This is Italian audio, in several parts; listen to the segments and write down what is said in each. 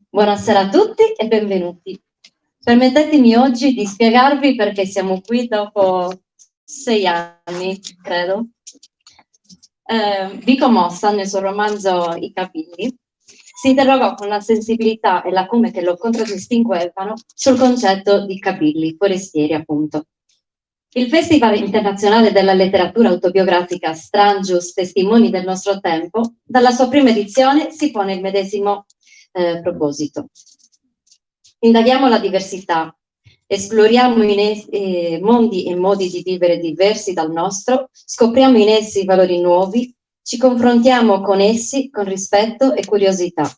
Buonasera a tutti e benvenuti. Permettetemi oggi di spiegarvi perché siamo qui dopo 6 anni, credo. Vico Mossa, nel suo romanzo I capilli, si interrogò con la sensibilità e l'acume che lo contraddistinguevano sul concetto di capilli, forestieri appunto. Il Festival internazionale della letteratura autobiografica Strangius, Testimoni del nostro tempo, dalla sua prima edizione si pone il medesimo proposito. Indaghiamo la diversità, esploriamo mondi e modi di vivere diversi dal nostro, scopriamo in essi valori nuovi, ci confrontiamo con essi con rispetto e curiosità.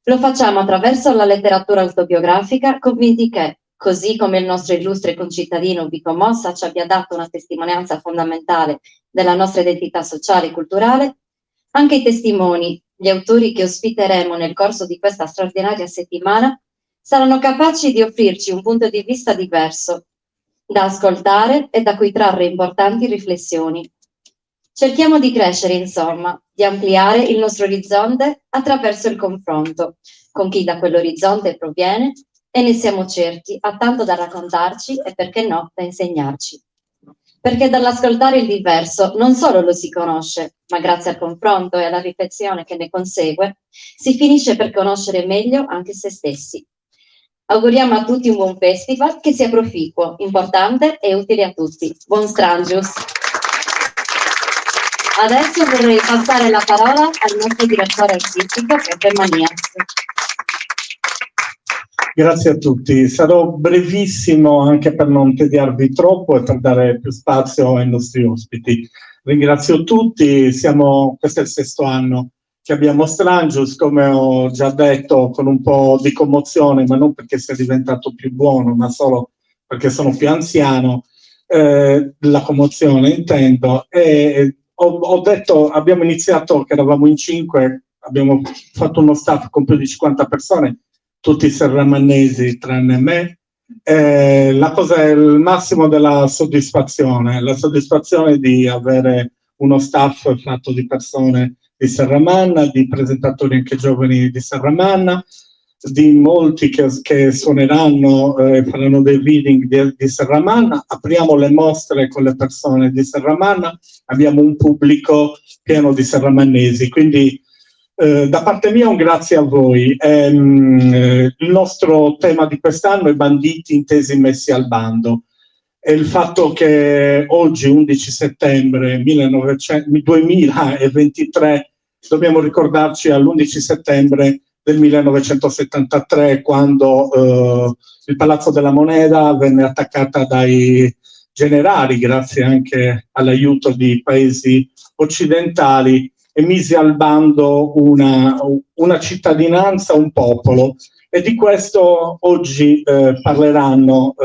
Lo facciamo attraverso la letteratura autobiografica, convinti che, così come il nostro illustre concittadino Vico Mossa ci abbia dato una testimonianza fondamentale della nostra identità sociale e culturale, anche i testimoni, gli autori che ospiteremo nel corso di questa straordinaria settimana, saranno capaci di offrirci un punto di vista diverso, da ascoltare e da cui trarre importanti riflessioni. Cerchiamo di crescere, insomma, di ampliare il nostro orizzonte attraverso il confronto con chi da quell'orizzonte proviene e ne siamo certi ha tanto da raccontarci e, perché no, da insegnarci. Perché dall'ascoltare il diverso non solo lo si conosce, ma grazie al confronto e alla riflessione che ne consegue, si finisce per conoscere meglio anche se stessi. Auguriamo a tutti un buon festival che sia proficuo, importante e utile a tutti. Buon Strangius! Adesso vorrei passare la parola al nostro direttore artistico, Peppe Manias. Grazie a tutti. Sarò brevissimo anche per non tediarvi troppo e per dare più spazio ai nostri ospiti. Ringrazio tutti, questo è il 6º anno che abbiamo Strangius, come ho già detto, con un po' di commozione, ma non perché sia diventato più buono, ma solo perché sono più anziano, la commozione intendo. Ho detto, abbiamo iniziato che eravamo in 5, abbiamo fatto uno staff con più di 50 persone, tutti serramannesi tranne me. La cosa è il massimo della soddisfazione, la soddisfazione di avere uno staff fatto di persone di Serramanna, di presentatori anche giovani di Serramanna, di molti che suoneranno e faranno dei reading di Serramanna. Apriamo le mostre con le persone di Serramanna, abbiamo un pubblico pieno di serramannesi, quindi da parte mia un grazie a voi. Il nostro tema di quest'anno è banditi, intesi, messi al bando. E il fatto che oggi, 11 settembre 2023, dobbiamo ricordarci all'11 settembre del 1973, quando il Palazzo della Moneda venne attaccata dai generali, grazie anche all'aiuto di paesi occidentali, e mise al bando una cittadinanza, un popolo. E di questo oggi parleranno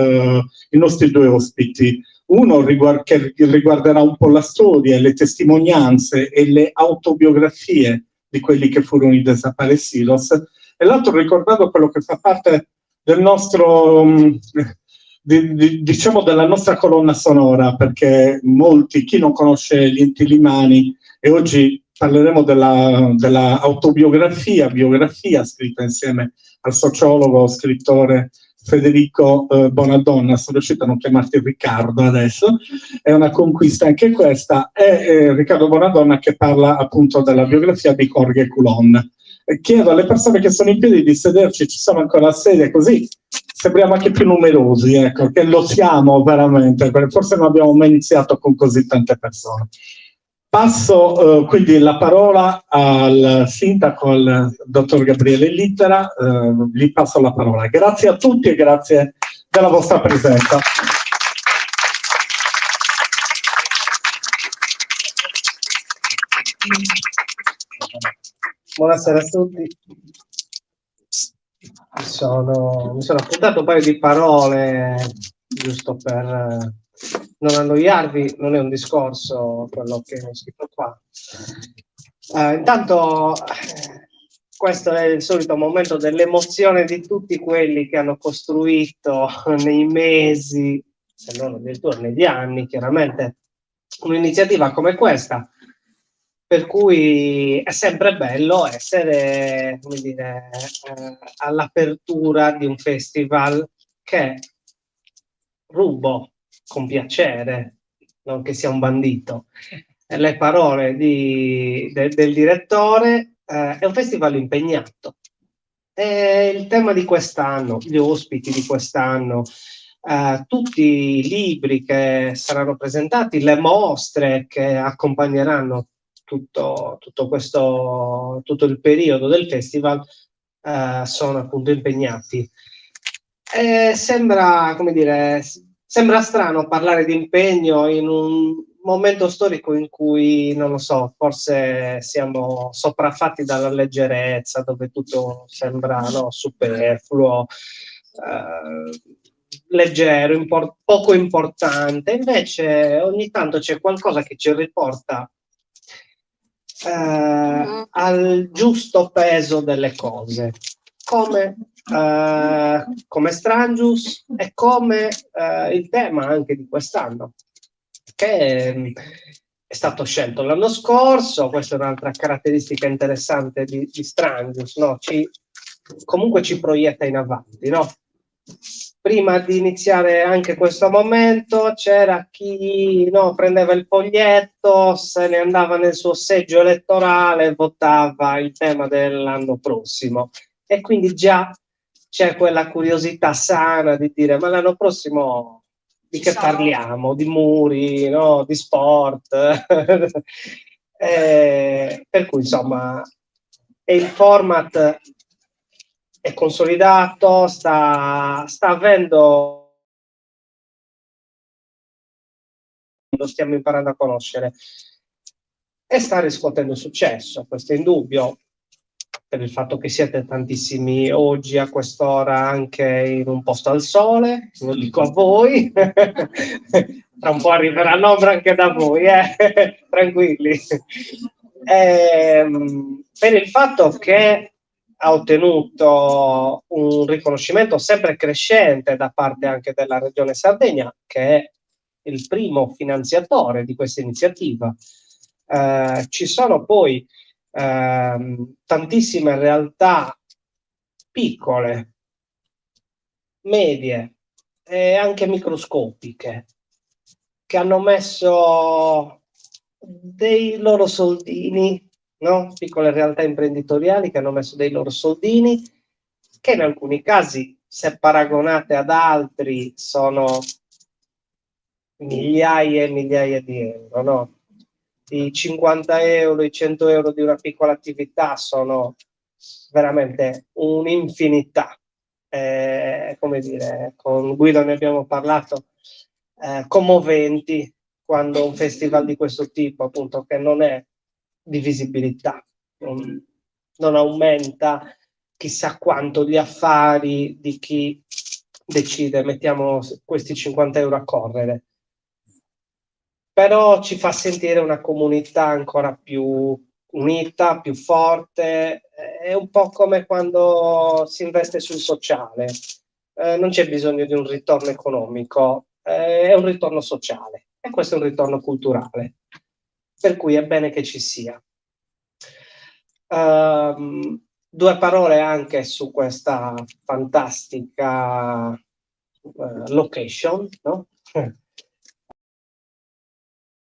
i nostri 2 ospiti. Uno che riguarderà un po' la storia, le testimonianze e le autobiografie di quelli che furono i desaparecidos, e l'altro ricordando quello che fa parte del nostro, diciamo della nostra colonna sonora, perché chi non conosce gli Inti Illimani, e oggi parleremo della autobiografia, biografia scritta insieme al sociologo, scrittore Federico Bonadonna. Sono riuscito a non chiamarti Riccardo adesso, è una conquista anche questa. È Riccardo Bonadonna che parla appunto della biografia di Jorge Colón. Chiedo alle persone che sono in piedi di sederci, ci sono ancora sedie, così sembriamo anche più numerosi, ecco, che lo siamo veramente, perché forse non abbiamo mai iniziato con così tante persone. Passo quindi la parola al sindaco, al dottor Gabriele Littera, gli passo la parola. Grazie a tutti e grazie della vostra presenza. Buonasera a tutti. Mi sono appuntato un paio di parole giusto per non annoiarvi, non è un discorso quello che ho scritto qua. Intanto questo è il solito momento dell'emozione di tutti quelli che hanno costruito nei mesi se non addirittura negli anni, chiaramente, un'iniziativa come questa, per cui è sempre bello essere, come dire, all'apertura di un festival che rubo con piacere, non che sia un bandito, le parole del direttore. È un festival impegnato. Il tema di quest'anno, gli ospiti di quest'anno, tutti i libri che saranno presentati, le mostre che accompagneranno tutto il periodo del festival, sono appunto impegnati. Sembra, come dire, sembra strano parlare di impegno in un momento storico in cui, non lo so, forse siamo sopraffatti dalla leggerezza, dove tutto sembra, no, superfluo, leggero, poco importante. Invece ogni tanto c'è qualcosa che ci riporta al giusto peso delle cose, come Strangius e come il tema anche di quest'anno, che è stato scelto l'anno scorso. Questa è un'altra caratteristica interessante di Strangius, no? Comunque ci proietta in avanti, no? Prima di iniziare anche questo momento c'era chi, no, prendeva il foglietto, se ne andava nel suo seggio elettorale e votava il tema dell'anno prossimo, e quindi già c'è quella curiosità sana di dire: ma l'anno prossimo di che parliamo? Di muri, no? Di sport? Per cui insomma il format è consolidato, sta avendo, lo stiamo imparando a conoscere e sta riscuotendo successo, questo è indubbio, per il fatto che siete tantissimi oggi a quest'ora anche in un posto al sole, lo dico a voi. Tra un po' arriverà l'ombra anche da voi, tranquilli. Per il fatto che ha ottenuto un riconoscimento sempre crescente da parte anche della Regione Sardegna, che è il primo finanziatore di questa iniziativa. Ci sono poi tantissime realtà piccole, medie e anche microscopiche che hanno messo dei loro soldini, no? Piccole realtà imprenditoriali che hanno messo dei loro soldini, che in alcuni casi, se paragonate ad altri, sono migliaia e migliaia di euro, no? I 50 euro, i 100 euro di una piccola attività sono veramente un'infinità. Come dire, con Guido ne abbiamo parlato, commoventi, quando un festival di questo tipo, appunto, che non è di visibilità, non aumenta chissà quanto gli affari di chi decide: mettiamo questi 50 euro a correre. Però ci fa sentire una comunità ancora più unita, più forte. È un po' come quando si investe sul sociale. Non c'è bisogno di un ritorno economico, è un ritorno sociale, e questo è un ritorno culturale, per cui è bene che ci sia. Due parole anche su questa fantastica location, no?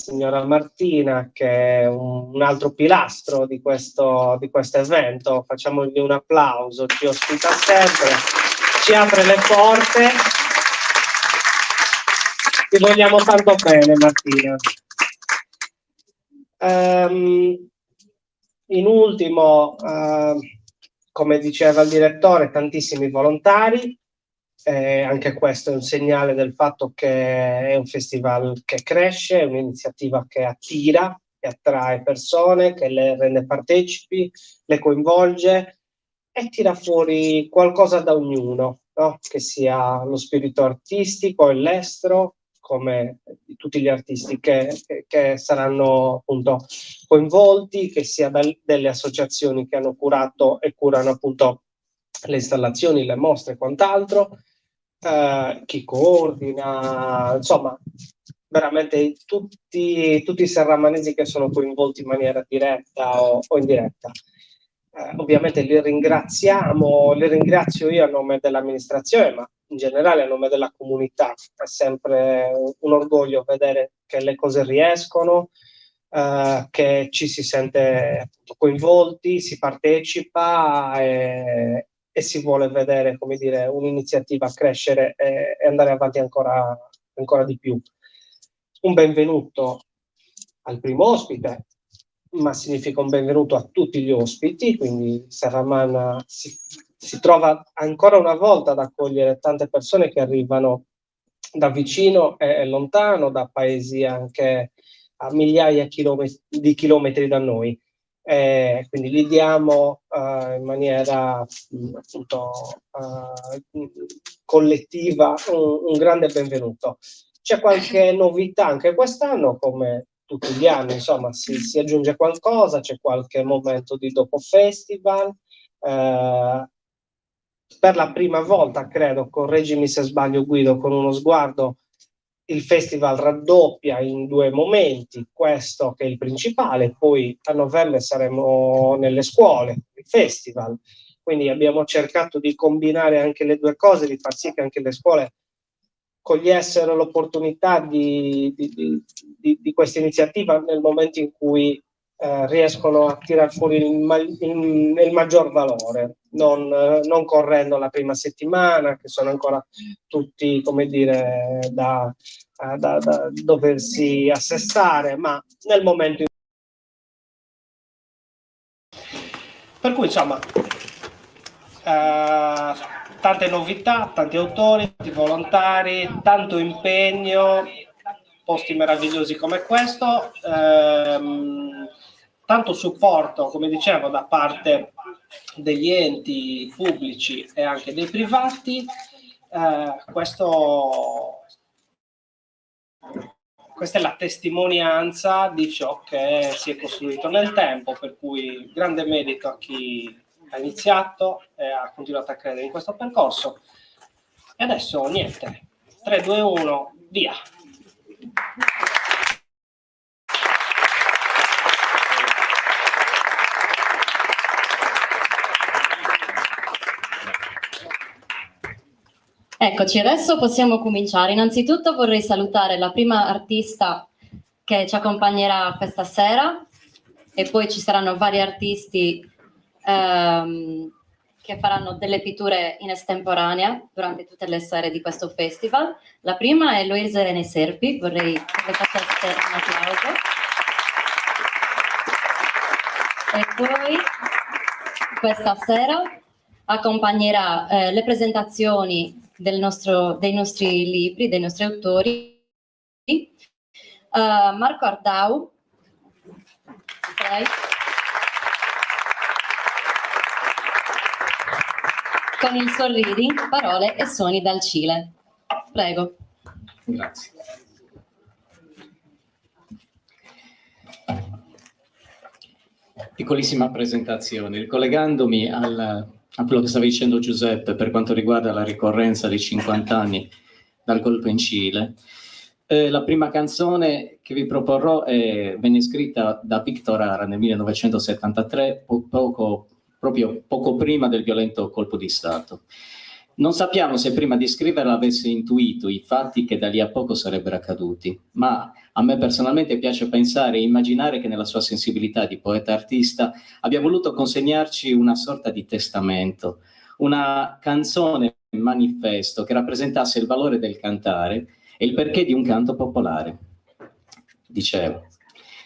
Signora Martina, che è un altro pilastro di questo evento. Facciamogli un applauso, ci ospita sempre, ci apre le porte. Ti vogliamo tanto bene, Martina. In ultimo, come diceva il direttore, tantissimi volontari. Anche questo è un segnale del fatto che è un festival che cresce, è un'iniziativa che attira, che attrae persone, che le rende partecipi, le coinvolge e tira fuori qualcosa da ognuno, no? Che sia lo spirito artistico e l'estero, come di tutti gli artisti che saranno appunto coinvolti, che sia delle associazioni che hanno curato e curano appunto le installazioni, le mostre e quant'altro, chi coordina, insomma, veramente tutti i serramanesi che sono coinvolti in maniera diretta o indiretta. Ovviamente li ringrazio io a nome dell'amministrazione, ma in generale a nome della comunità. È sempre un orgoglio vedere che le cose riescono, che ci si sente coinvolti, si partecipa e si vuole vedere, come dire, un'iniziativa crescere e andare avanti ancora di più. Un benvenuto al primo ospite, ma significa un benvenuto a tutti gli ospiti, quindi Serramanna si trova ancora una volta ad accogliere tante persone che arrivano da vicino e lontano, da paesi anche a migliaia di chilometri da noi. Quindi gli diamo in maniera appunto collettiva un grande benvenuto. C'è qualche novità anche quest'anno, come tutti gli anni, insomma, si aggiunge qualcosa, c'è qualche momento di dopo festival. Per la prima volta, credo, correggimi se sbaglio Guido, con uno sguardo, il festival raddoppia in 2 momenti, questo che è il principale, poi a novembre saremo nelle scuole, il festival, quindi abbiamo cercato di combinare anche le 2 cose, di far sì che anche le scuole cogliessero l'opportunità di questa iniziativa nel momento in cui riescono a tirar fuori il maggior valore, non correndo la prima settimana, che sono ancora tutti, come dire, da doversi assestare, ma nel momento in per cui insomma tante novità, tanti autori, tanti volontari, tanto impegno, posti meravigliosi come questo, tanto supporto, come dicevo, da parte degli enti pubblici e anche dei privati. Questa è la testimonianza di ciò che si è costruito nel tempo, per cui grande merito a chi ha iniziato e ha continuato a credere in questo percorso. E adesso niente, 3, 2, 1, via! Eccoci, adesso possiamo cominciare. Innanzitutto vorrei salutare la prima artista che ci accompagnerà questa sera e poi ci saranno vari artisti che faranno delle pitture in estemporanea durante tutte le sere di questo festival. La prima è Eloise Rene Serpi, vorrei che le faceste un applauso. E poi questa sera accompagnerà le presentazioni dei nostri libri, dei nostri autori, Marco Ardau, okay, con il suo reading Parole e suoni dal Cile. Prego. Grazie. Piccolissima presentazione, ricollegandomi a quello che stava dicendo Giuseppe per quanto riguarda la ricorrenza dei 50 anni dal colpo in Cile. La prima canzone che vi proporrò venne scritta da Victor Hara nel 1973, proprio poco prima del violento colpo di Stato. Non sappiamo se prima di scriverla avesse intuito i fatti che da lì a poco sarebbero accaduti, ma a me personalmente piace pensare e immaginare che nella sua sensibilità di poeta-artista abbia voluto consegnarci una sorta di testamento, una canzone manifesto che rappresentasse il valore del cantare e il perché di un canto popolare. Dicevo,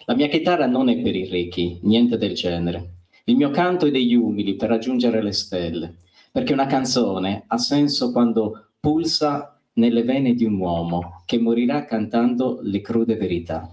la mia chitarra non è per i ricchi, niente del genere. Il mio canto è degli umili per raggiungere le stelle, perché una canzone ha senso quando pulsa nelle vene di un uomo che morirà cantando le crude verità.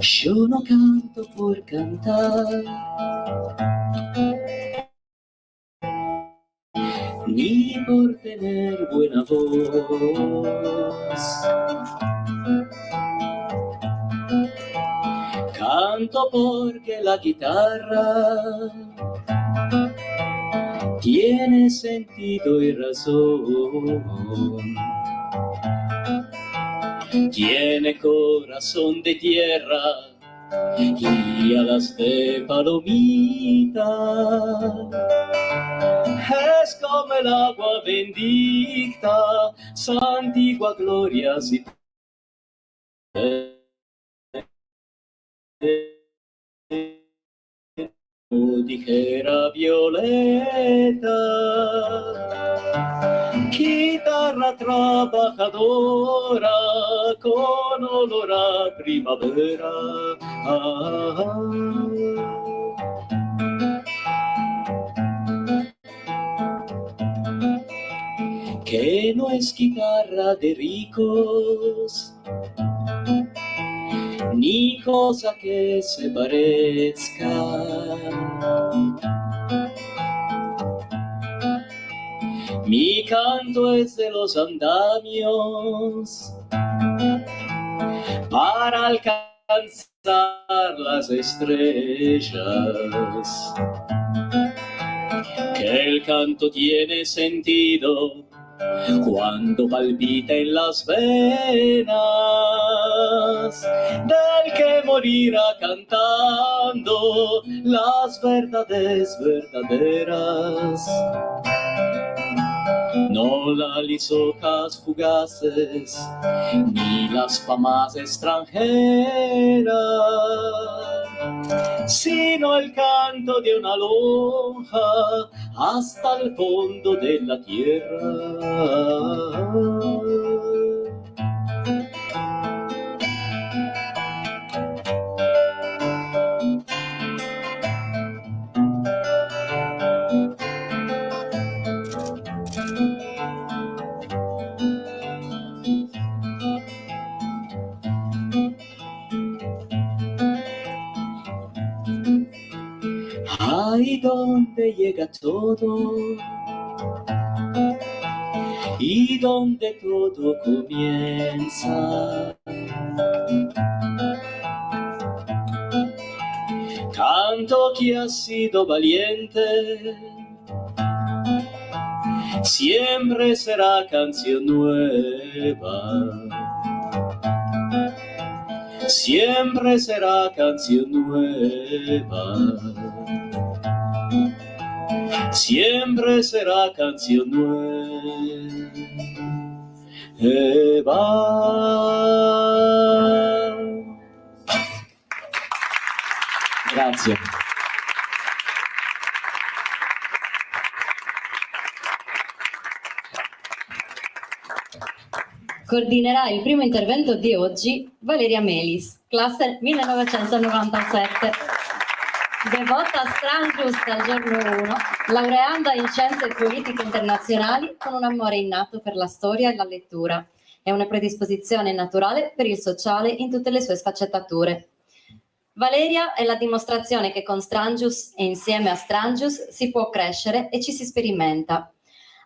Yo no canto por cantar, ni por tener buena voz. Canto porque la guitarra tiene sentido y razón. Tiene corazón de tierra y alas de palomita. Es como el agua bendita, su antigua gloria si dijera Violeta. Chitarra trabajadora con olor a primavera. Que no es guitarra de ricos, ni cosa que se parezca. Mi canto es de los andamios para alcanzar las estrellas. Que el canto tiene sentido cuando palpita en las venas del que morirá cantando las verdades verdaderas. No las lisonjas fugaces, ni las famas extranjeras, sino el canto de una lonja hasta el fondo de la tierra. Ahí donde llega todo y donde todo comienza. Canto que ha sido valiente, siempre será canción nueva. Siempre será canción nueva. Siempre será canción nueva. Grazie. Coordinerà il primo intervento di oggi Valeria Melis, classe 1997. Devota a Strangius dal giorno 1, laureanda in Scienze e Politiche Internazionali con un amore innato per la storia e la lettura e una predisposizione naturale per il sociale in tutte le sue sfaccettature. Valeria è la dimostrazione che con Strangius e insieme a Strangius si può crescere e ci si sperimenta.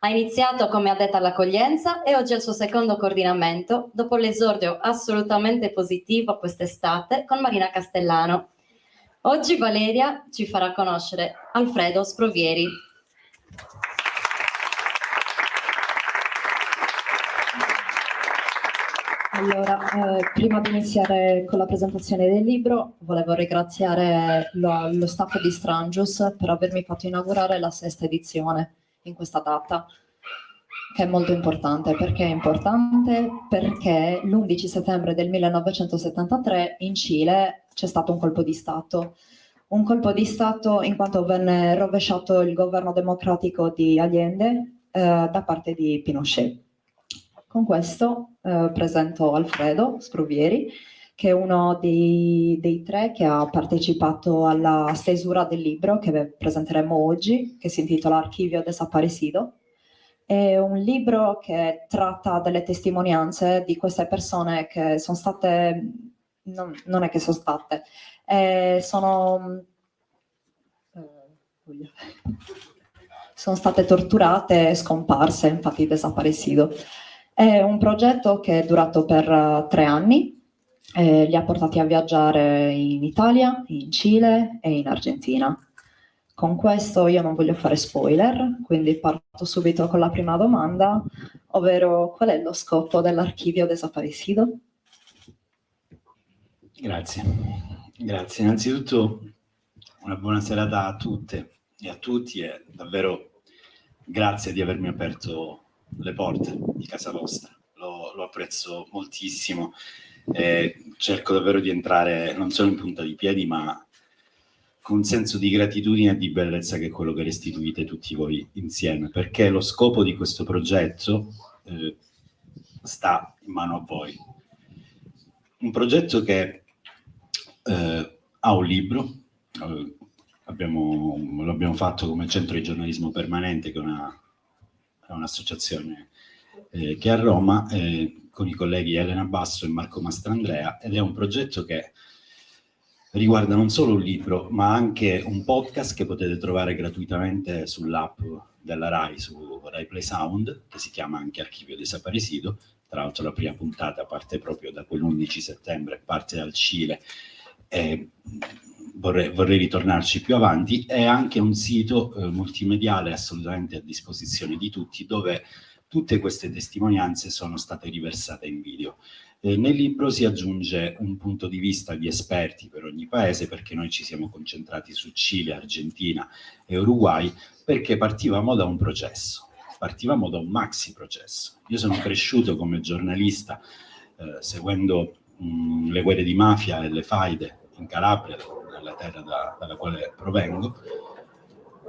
Ha iniziato come addetta all'accoglienza e oggi è il suo secondo coordinamento, dopo l'esordio assolutamente positivo quest'estate con Marina Castellano. Oggi Valeria ci farà conoscere Alfredo Sprovieri. Allora, prima di iniziare con la presentazione del libro, volevo ringraziare lo staff di Strangius per avermi fatto inaugurare la 6ª edizione in questa data, che è molto importante. Perché è importante? Perché l'11 settembre del 1973 in Cile c'è stato un colpo di Stato. Un colpo di Stato in quanto venne rovesciato il governo democratico di Allende da parte di Pinochet. Con questo presento Alfredo Sprovieri, che è uno dei 3 che ha partecipato alla stesura del libro che presenteremo oggi, che si intitola Archivio Desaparecido. È un libro che tratta delle testimonianze di queste persone che sono state non è che sono state. Sono state torturate e scomparse, infatti desaparecido. È un progetto che è durato per 3 anni, li ha portati a viaggiare in Italia, in Cile e in Argentina. Con questo io non voglio fare spoiler, quindi parto subito con la prima domanda, ovvero qual è lo scopo dell'archivio desaparecido? Grazie. Innanzitutto una buona serata a tutte e a tutti e davvero grazie di avermi aperto le porte di casa vostra. Lo apprezzo moltissimo e cerco davvero di entrare non solo in punta di piedi, ma con un senso di gratitudine e di bellezza che è quello che restituite tutti voi insieme, perché lo scopo di questo progetto sta in mano a voi. Un progetto che ha un libro, lo abbiamo fatto come Centro di Giornalismo Permanente, che è un'associazione che è a Roma, con i colleghi Elena Basso e Marco Mastrandrea, ed è un progetto che riguarda non solo un libro, ma anche un podcast che potete trovare gratuitamente sull'app della RAI, su Rai Play Sound, che si chiama anche Archivio Desaparecido. Tra l'altro la prima puntata parte proprio da quell'11 settembre, parte dal Cile, e vorrei ritornarci più avanti. È anche un sito multimediale assolutamente a disposizione di tutti, dove tutte queste testimonianze sono state riversate in video. Nel libro si aggiunge un punto di vista di esperti per ogni paese, perché noi ci siamo concentrati su Cile, Argentina e Uruguay, perché partivamo da un processo, partivamo da un maxi processo. Io sono cresciuto come giornalista seguendo le guerre di mafia e le faide in Calabria, nella terra dalla quale provengo,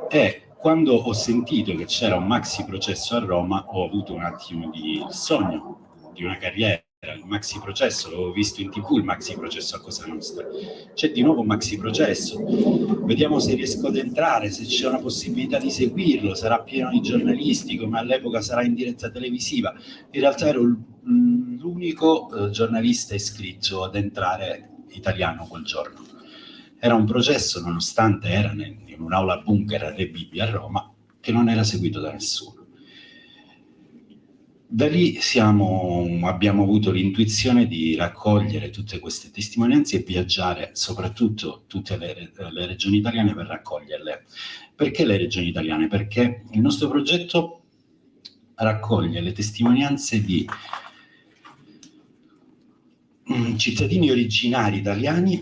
e quando ho sentito che c'era un maxi processo a Roma ho avuto un attimo il sogno di una carriera. Il maxi processo, l'avevo visto in TV, il maxi processo a Cosa Nostra. C'è di nuovo un maxi processo, vediamo se riesco ad entrare, se c'è una possibilità di seguirlo, sarà pieno di giornalisti come all'epoca sarà in diretta televisiva. In realtà ero l'unico giornalista iscritto ad entrare italiano quel giorno. Era un processo, nonostante era in un'aula bunker a Re Bibbia a Roma, che non era seguito da nessuno. Da lì abbiamo avuto l'intuizione di raccogliere tutte queste testimonianze e viaggiare soprattutto tutte le regioni italiane per raccoglierle. Perché le regioni italiane? Perché il nostro progetto raccoglie le testimonianze di cittadini originari italiani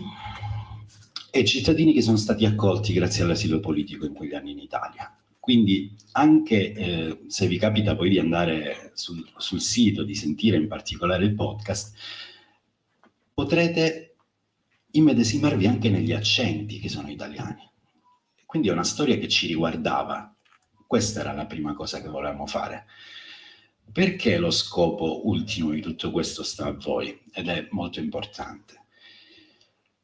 e cittadini che sono stati accolti grazie all'asilo politico in quegli anni in Italia. Quindi anche se vi capita poi di andare sul sito, di sentire in particolare il podcast, potrete immedesimarvi anche negli accenti che sono italiani. Quindi è una storia che ci riguardava. Questa era la prima cosa che volevamo fare. Perché lo scopo ultimo di tutto questo sta a voi? Ed è molto importante.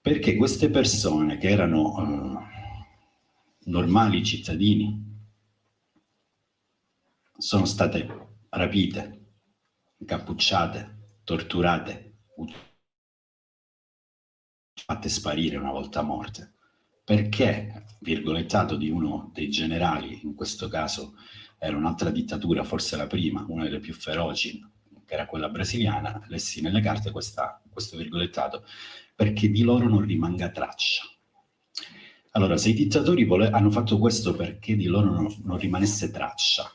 Perché queste persone che erano normali cittadini, sono state rapite, incappucciate, torturate, fatte sparire una volta morte. Perché, virgolettato di uno dei generali, in questo caso era un'altra dittatura, forse la prima, una delle più feroci, che era quella brasiliana, lessi nelle carte questo virgolettato, perché di loro non rimanga traccia. Allora, se i dittatori hanno fatto questo perché di loro non rimanesse traccia,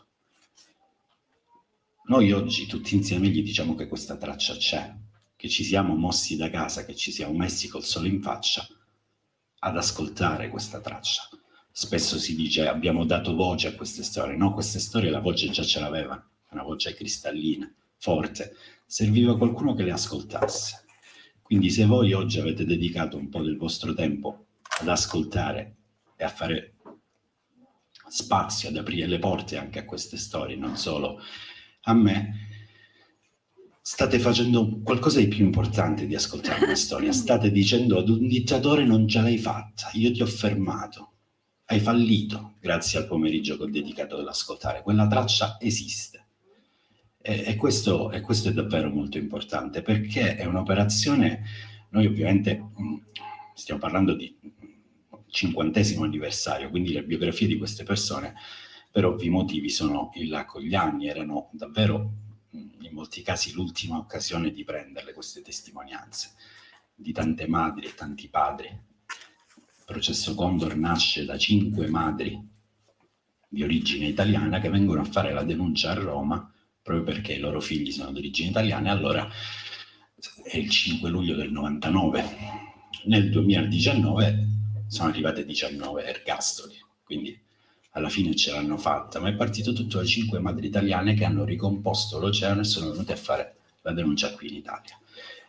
noi oggi tutti insieme gli diciamo che questa traccia c'è, che ci siamo mossi da casa, che ci siamo messi col sole in faccia ad ascoltare questa traccia. Spesso si dice abbiamo dato voce a queste storie. No, queste storie la voce già ce l'avevano, una voce cristallina, forte. Serviva qualcuno che le ascoltasse. Quindi se voi oggi avete dedicato un po' del vostro tempo ad ascoltare e a fare spazio, ad aprire le porte anche a queste storie, non solo a me, state facendo qualcosa di più importante di ascoltare una storia. State dicendo ad un dittatore non ce l'hai fatta, io ti ho fermato, hai fallito grazie al pomeriggio che ho dedicato all'ascoltare. Quella traccia esiste. E questo è davvero molto importante, perché è un'operazione Noi ovviamente stiamo parlando di 50° anniversario, quindi le biografie di queste persone per ovvi motivi sono in là con gli anni, erano davvero in molti casi l'ultima occasione di prenderle queste testimonianze di tante madri e tanti padri. Il processo Condor nasce da 5 madri di origine italiana che vengono a fare la denuncia a Roma proprio perché i loro figli sono di origine italiana, e allora è il 5 luglio del 99. Nel 2019 sono arrivate 19 ergastoli, quindi alla fine ce l'hanno fatta, ma è partito tutto da 5 madri italiane che hanno ricomposto l'oceano e sono venute a fare la denuncia qui in Italia.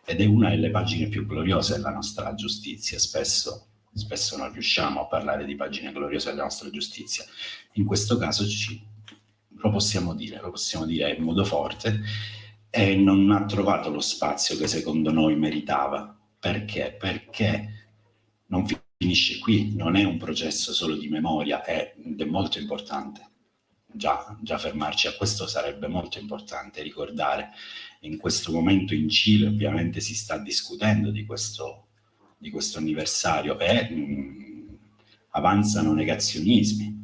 Ed è una delle pagine più gloriose della nostra giustizia. Spesso non riusciamo a parlare di pagine gloriose della nostra giustizia. In questo caso lo possiamo dire in modo forte, e non ha trovato lo spazio che secondo noi meritava. Perché? Perché non finisce qui, non è un processo solo di memoria, ed è molto importante. Già fermarci a questo sarebbe molto importante, ricordare. In questo momento in Cile ovviamente si sta discutendo di questo anniversario e avanzano negazionismi.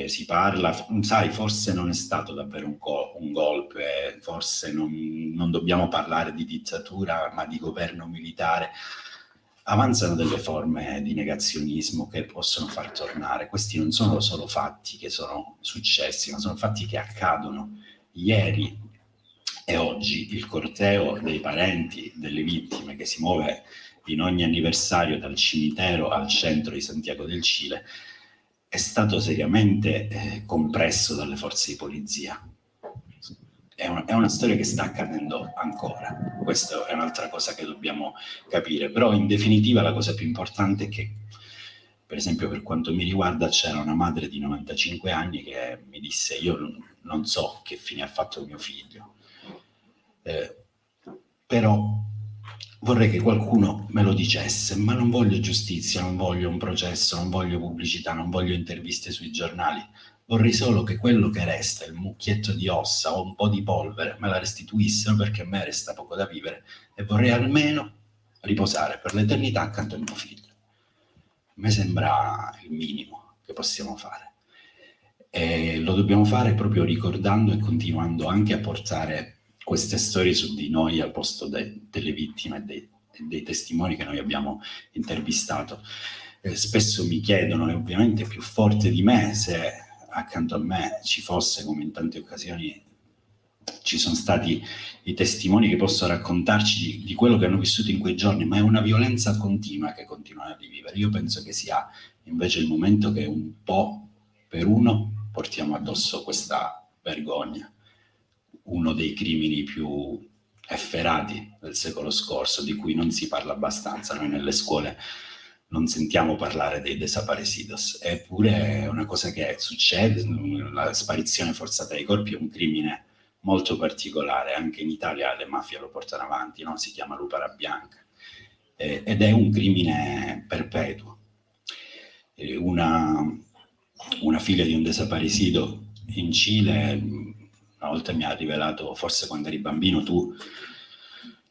Si parla, sai, forse non è stato davvero un golpe, forse non dobbiamo parlare di dittatura ma di governo militare. Avanzano delle forme di negazionismo che possono far tornare. Questi non sono solo fatti che sono successi, ma sono fatti che accadono. Ieri e oggi il corteo dei parenti delle vittime che si muove in ogni anniversario dal cimitero al centro di Santiago del Cile è stato seriamente compresso dalle forze di polizia. È una storia che sta accadendo ancora. Questa è un'altra cosa che dobbiamo capire. Però in definitiva la cosa più importante è che, per esempio per quanto mi riguarda, c'era una madre di 95 anni che mi disse: io non so che fine ha fatto mio figlio, però vorrei che qualcuno me lo dicesse, ma non voglio giustizia, non voglio un processo, non voglio pubblicità, non voglio interviste sui giornali. Vorrei solo che quello che resta, il mucchietto di ossa o un po' di polvere, me la restituissero, perché a me resta poco da vivere e vorrei almeno riposare per l'eternità accanto a mio figlio. A me sembra il minimo che possiamo fare. E lo dobbiamo fare proprio ricordando e continuando anche a portare queste storie su di noi al posto delle vittime e dei testimoni che noi abbiamo intervistato. Spesso mi chiedono, e ovviamente più forte di me, se accanto a me ci fosse, come in tante occasioni ci sono stati i testimoni che possono raccontarci di quello che hanno vissuto in quei giorni, ma è una violenza continua che continuano a rivivere. Io penso che sia invece il momento che un po' per uno portiamo addosso questa vergogna, uno dei crimini più efferati del secolo scorso, di cui non si parla abbastanza. Noi nelle scuole non sentiamo parlare dei desaparecidos, eppure è una cosa che succede. La sparizione forzata dei corpi è un crimine molto particolare, anche in Italia le mafie lo portano avanti, no? Si chiama lupara bianca, ed è un crimine perpetuo. Una figlia di un desaparecido in Cile una volta mi ha rivelato, forse quando eri bambino tu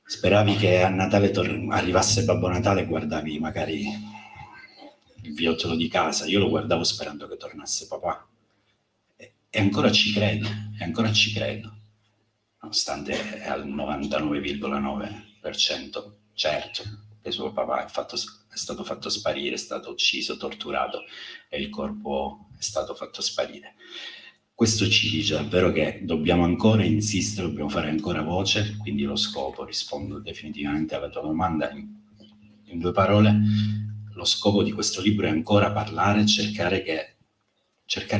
speravi che a Natale arrivasse Babbo Natale e guardavi magari il viottolo di casa. Io lo guardavo sperando che tornasse papà, e ancora ci credo, nonostante è al 99,9% certo che suo papà è stato fatto sparire, è stato ucciso, torturato, e il corpo è stato fatto sparire. Questo ci dice davvero che dobbiamo ancora insistere, dobbiamo fare ancora voce. Quindi lo scopo, rispondo definitivamente alla tua domanda in 2 parole, lo scopo di questo libro è ancora parlare, cercare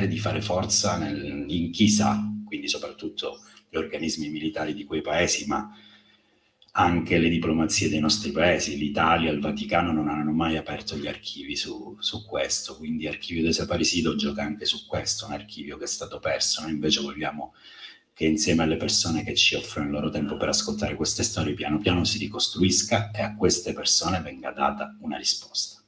di fare forza in chi sa, quindi soprattutto gli organismi militari di quei paesi, ma anche le diplomazie dei nostri paesi. L'Italia e il Vaticano non hanno mai aperto gli archivi su questo, quindi Archivio Desaparecido gioca anche su questo, un archivio che è stato perso. Noi invece vogliamo che insieme alle persone che ci offrono il loro tempo per ascoltare queste storie piano piano si ricostruisca e a queste persone venga data una risposta.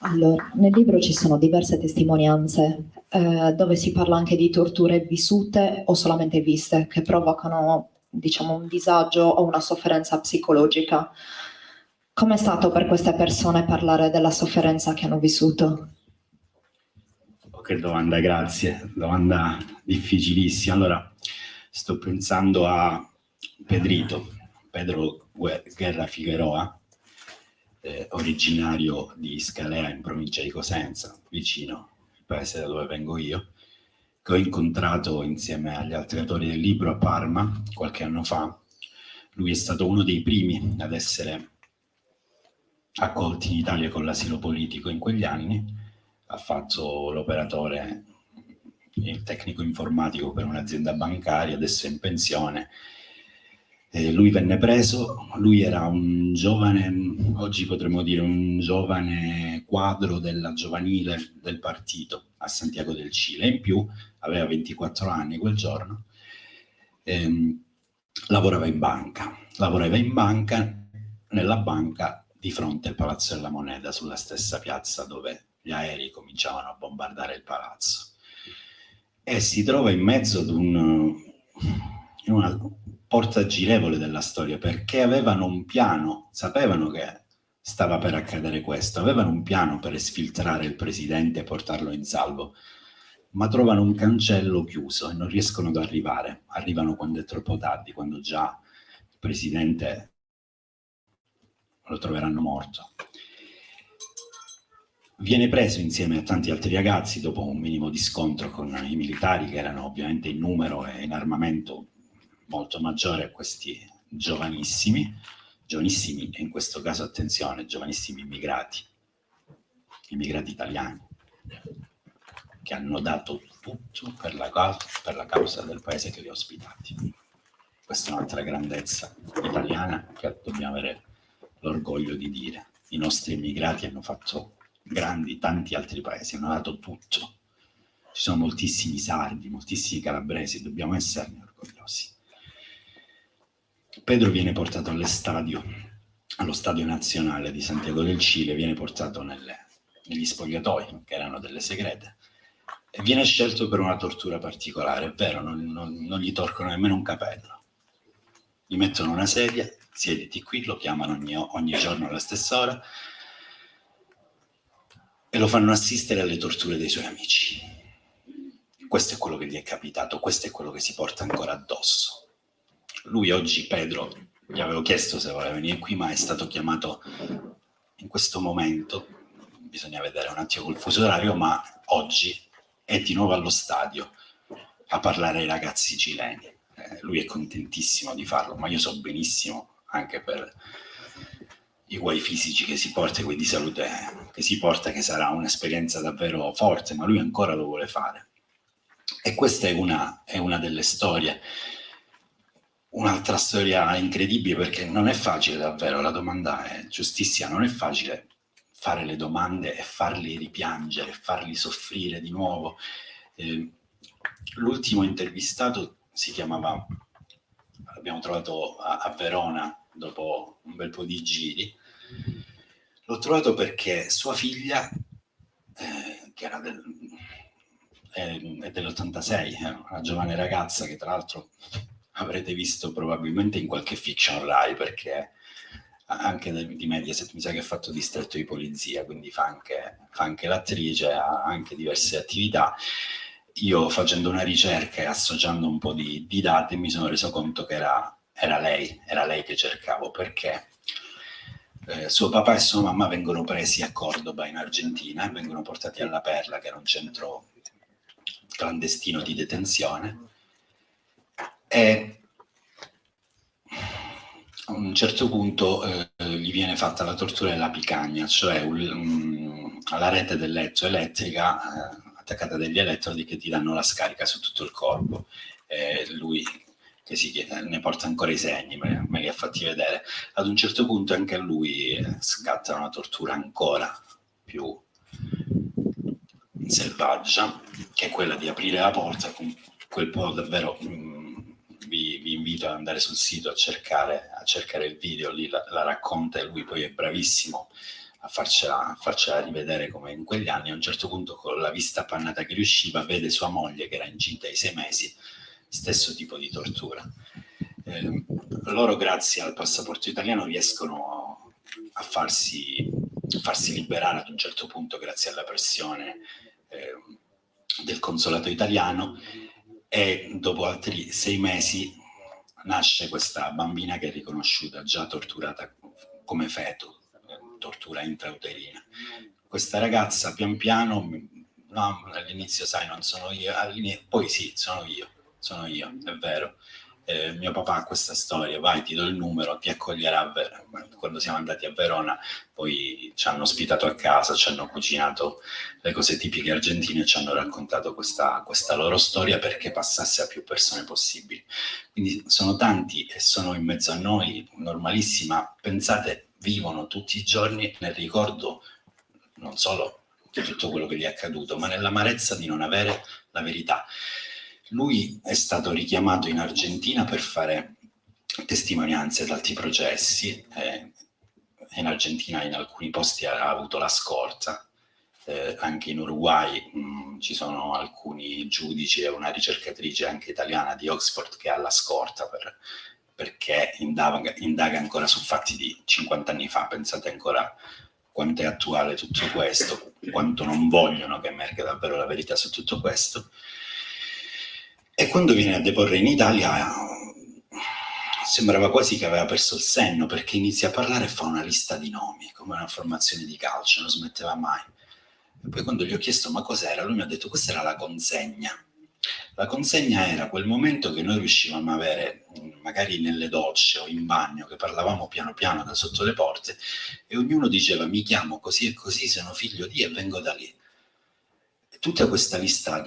Allora, nel libro ci sono diverse testimonianze dove si parla anche di torture vissute o solamente viste, che provocano, diciamo, un disagio o una sofferenza psicologica. Com'è stato per queste persone parlare della sofferenza che hanno vissuto? Che domanda, grazie. Domanda difficilissima. Allora, sto pensando a Pedro Guerra Figueroa, originario di Scalea in provincia di Cosenza, vicino al paese da dove vengo io, che ho incontrato insieme agli altri autori del libro a Parma qualche anno fa. Lui è stato uno dei primi ad essere accolti in Italia con l'asilo politico in quegli anni. Ha fatto l'operatore, il tecnico informatico per un'azienda bancaria, adesso è in pensione. Lui venne preso, lui era un giovane, oggi potremmo dire un giovane quadro della giovanile del partito a Santiago del Cile, in più aveva 24 anni quel giorno, lavorava in banca, nella banca di fronte al Palazzo della Moneta, sulla stessa piazza dove gli aerei cominciavano a bombardare il palazzo, e si trova in mezzo ad in una porta girevole della storia, perché avevano un piano, sapevano che stava per accadere questo, avevano un piano per esfiltrare il presidente e portarlo in salvo, ma trovano un cancello chiuso e non riescono ad arrivano quando è troppo tardi, quando già il presidente lo troveranno morto. Viene preso insieme a tanti altri ragazzi dopo un minimo di scontro con i militari, che erano ovviamente in numero e in armamento molto maggiore a questi giovanissimi, e in questo caso, attenzione, giovanissimi immigrati italiani, che hanno dato tutto per la causa del paese che li ha ospitati. Questa è un'altra grandezza italiana che dobbiamo avere l'orgoglio di dire. I nostri immigrati hanno fatto grandi tanti altri paesi, hanno dato tutto. Ci sono moltissimi sardi, moltissimi calabresi, dobbiamo esserne orgogliosi. Pedro viene portato allo stadio nazionale di Santiago del Cile, viene portato negli spogliatoi, che erano delle segrete, e viene scelto per una tortura particolare, è vero, non gli torcono nemmeno un capello. Gli mettono una sedia, siediti qui, lo chiamano ogni giorno alla stessa ora e lo fanno assistere alle torture dei suoi amici. Questo è quello che gli è capitato, questo è quello che si porta ancora addosso. Lui oggi, Pedro, gli avevo chiesto se voleva venire qui, ma è stato chiamato in questo momento, bisogna vedere un attimo col fuso orario, ma oggi è di nuovo allo stadio a parlare ai ragazzi cileni. Lui è contentissimo di farlo, ma io so benissimo, anche per i guai fisici che si porta, i guai di salute che si porta, che sarà un'esperienza davvero forte, ma lui ancora lo vuole fare. E questa è una delle storie. Un'altra storia incredibile, perché non è facile davvero, la domanda è giustissima, non è facile fare le domande e farli ripiangere, farli soffrire di nuovo. L'ultimo intervistato si chiamava, l'abbiamo trovato a Verona dopo un bel po' di giri, l'ho trovato perché sua figlia, che era dell'86, una giovane ragazza che tra l'altro avrete visto probabilmente in qualche fiction Rai, perché anche di Mediaset mi sa che ha fatto Distretto di polizia, quindi fa anche l'attrice, ha anche diverse attività. Io, facendo una ricerca e associando un po' di dati, mi sono reso conto che era lei che cercavo, perché suo papà e sua mamma vengono presi a Cordoba in Argentina e vengono portati alla Perla, che era un centro clandestino di detenzione, e a un certo punto gli viene fatta la tortura della picagna, cioè alla rete del letto elettrica attaccata degli elettrodi che ti danno la scarica su tutto il corpo. Lui, che ne porta ancora i segni, me li ha fatti vedere. Ad un certo punto anche a lui scatta una tortura ancora più selvaggia, che è quella di aprire la porta con quel po' davvero. Vi invito ad andare sul sito a cercare il video, lì la racconta, e lui poi è bravissimo a farcela rivedere come in quegli anni. A un certo punto, con la vista appannata che riusciva, vede sua moglie che era incinta ai 6 mesi, stesso tipo di tortura. Loro, grazie al passaporto italiano, riescono a farsi liberare ad un certo punto, grazie alla pressione del consolato italiano, e dopo altri 6 mesi nasce questa bambina che è riconosciuta già torturata come feto, tortura intrauterina. Questa ragazza pian piano, no, all'inizio sai non sono io, poi sì, sono io, è vero. Mio papà ha questa storia, vai ti do il numero, ti accoglierà. Quando siamo andati a Verona poi ci hanno ospitato a casa, ci hanno cucinato le cose tipiche argentine e ci hanno raccontato questa loro storia perché passasse a più persone possibili. Quindi sono tanti e sono in mezzo a noi, normalissima. Pensate, vivono tutti i giorni nel ricordo non solo di tutto quello che gli è accaduto, ma nell'amarezza di non avere la verità. Lui è stato richiamato in Argentina per fare testimonianze ad altri processi. In Argentina in alcuni posti ha avuto la scorta. Anche in Uruguay ci sono alcuni giudici e una ricercatrice anche italiana di Oxford che ha la scorta perché indaga ancora su fatti di 50 anni fa. Pensate ancora quanto è attuale tutto questo, quanto non vogliono che emerga davvero la verità su tutto questo. E quando viene a deporre in Italia sembrava quasi che aveva perso il senno, perché inizia a parlare e fa una lista di nomi, come una formazione di calcio, non smetteva mai. E poi quando gli ho chiesto ma cos'era, lui mi ha detto questa era la consegna. La consegna era quel momento che noi riuscivamo a avere magari nelle docce o in bagno, che parlavamo piano piano da sotto le porte e ognuno diceva mi chiamo così e così, sono figlio di e vengo da lì. E tutta questa lista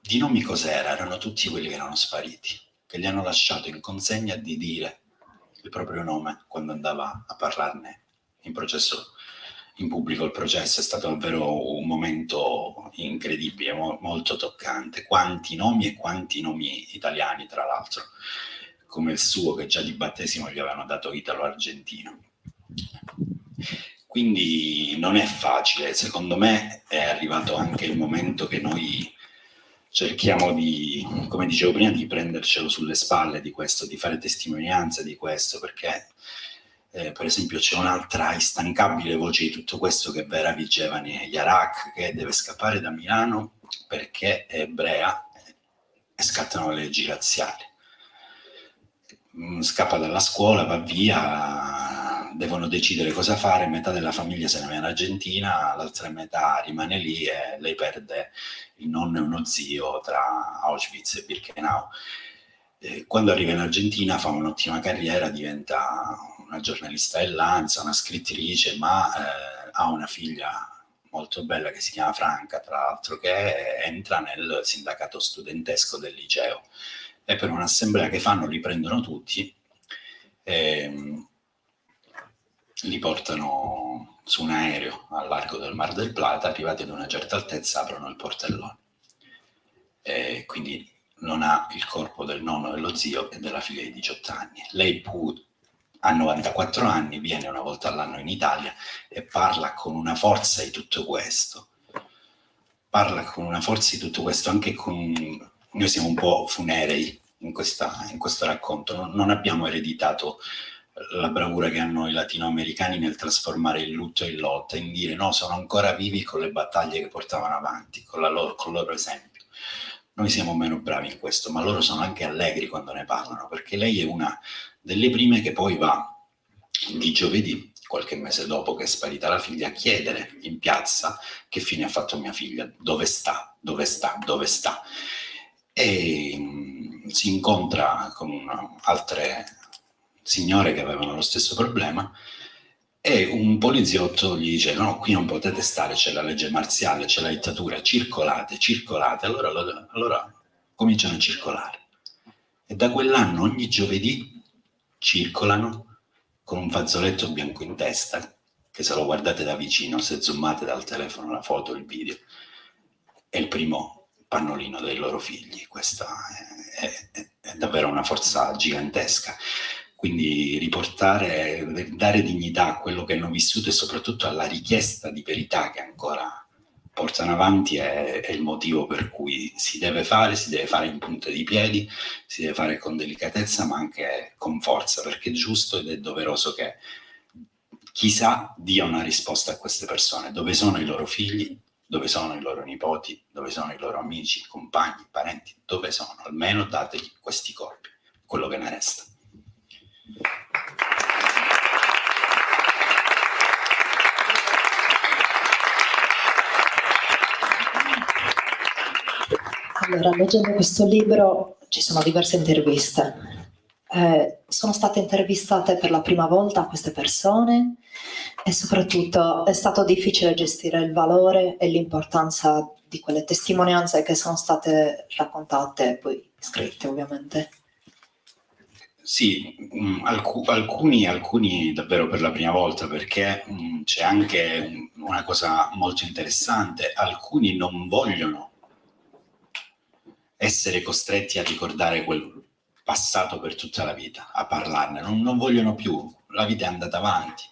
di nomi cos'era? Erano tutti quelli che erano spariti, che gli hanno lasciato in consegna di dire il proprio nome quando andava a parlarne in processo, in pubblico. Il processo è stato davvero un momento incredibile, molto toccante. Quanti nomi e quanti nomi italiani, tra l'altro, come il suo, che già di battesimo gli avevano dato italo-argentino. Quindi non è facile, secondo me è arrivato anche il momento che noi cerchiamo di, come dicevo prima, di prendercelo sulle spalle di questo, di fare testimonianza di questo, perché per esempio c'è un'altra instancabile voce di tutto questo che è Vera Vigevani Yarak, che deve scappare da Milano perché è ebrea e scattano le leggi razziali. Scappa dalla scuola, va via, devono decidere cosa fare, metà della famiglia se ne va in Argentina, l'altra metà rimane lì e lei perde il nonno e uno zio tra Auschwitz e Birkenau. Quando arriva in Argentina fa un'ottima carriera, diventa una giornalista dell'Ansa, una scrittrice, ma ha una figlia molto bella che si chiama Franca, tra l'altro, che entra nel sindacato studentesco del liceo. E per un'assemblea che fanno li prendono tutti e li portano su un aereo al largo del Mar del Plata. Arrivati ad una certa altezza aprono il portellone e quindi non ha il corpo del nonno, dello zio e della figlia di 18 anni. Lei ha 94 anni, viene una volta all'anno in Italia e parla con una forza di tutto questo. Anche con... Noi siamo un po' funerei in questo racconto, non abbiamo ereditato la bravura che hanno i latinoamericani nel trasformare il lutto in lotta, in dire no, sono ancora vivi con le battaglie che portavano avanti, con il loro esempio. Noi siamo meno bravi in questo, ma loro sono anche allegri quando ne parlano, perché lei è una delle prime che poi va di giovedì, qualche mese dopo che è sparita la figlia, a chiedere in piazza che fine ha fatto mia figlia, dove sta. E si incontra con altre signore che avevano lo stesso problema e un poliziotto gli dice no, qui non potete stare, c'è la legge marziale, c'è la dittatura, circolate. Allora cominciano a circolare e da quell'anno ogni giovedì circolano con un fazzoletto bianco in testa che, se lo guardate da vicino, se zoomate dal telefono la foto, il video, è il primo pannolino dei loro figli. Questa è davvero una forza gigantesca. Quindi riportare, dare dignità a quello che hanno vissuto e soprattutto alla richiesta di verità che ancora portano avanti è il motivo per cui si deve fare in punta di piedi, si deve fare con delicatezza ma anche con forza, perché è giusto ed è doveroso che chi sa dia una risposta a queste persone. Dove sono i loro figli? Dove sono i loro nipoti? Dove sono i loro amici, compagni, parenti? Dove sono? Almeno dategli questi corpi, quello che ne resta. Allora, leggendo questo libro ci sono diverse interviste. Sono state intervistate per la prima volta queste persone e soprattutto è stato difficile gestire il valore e l'importanza di quelle testimonianze che sono state raccontate e poi scritte, ovviamente. Sì, alcuni davvero per la prima volta, perché c'è anche una cosa molto interessante: alcuni non vogliono essere costretti a ricordare quel passato per tutta la vita, a parlarne, non vogliono più, la vita è andata avanti.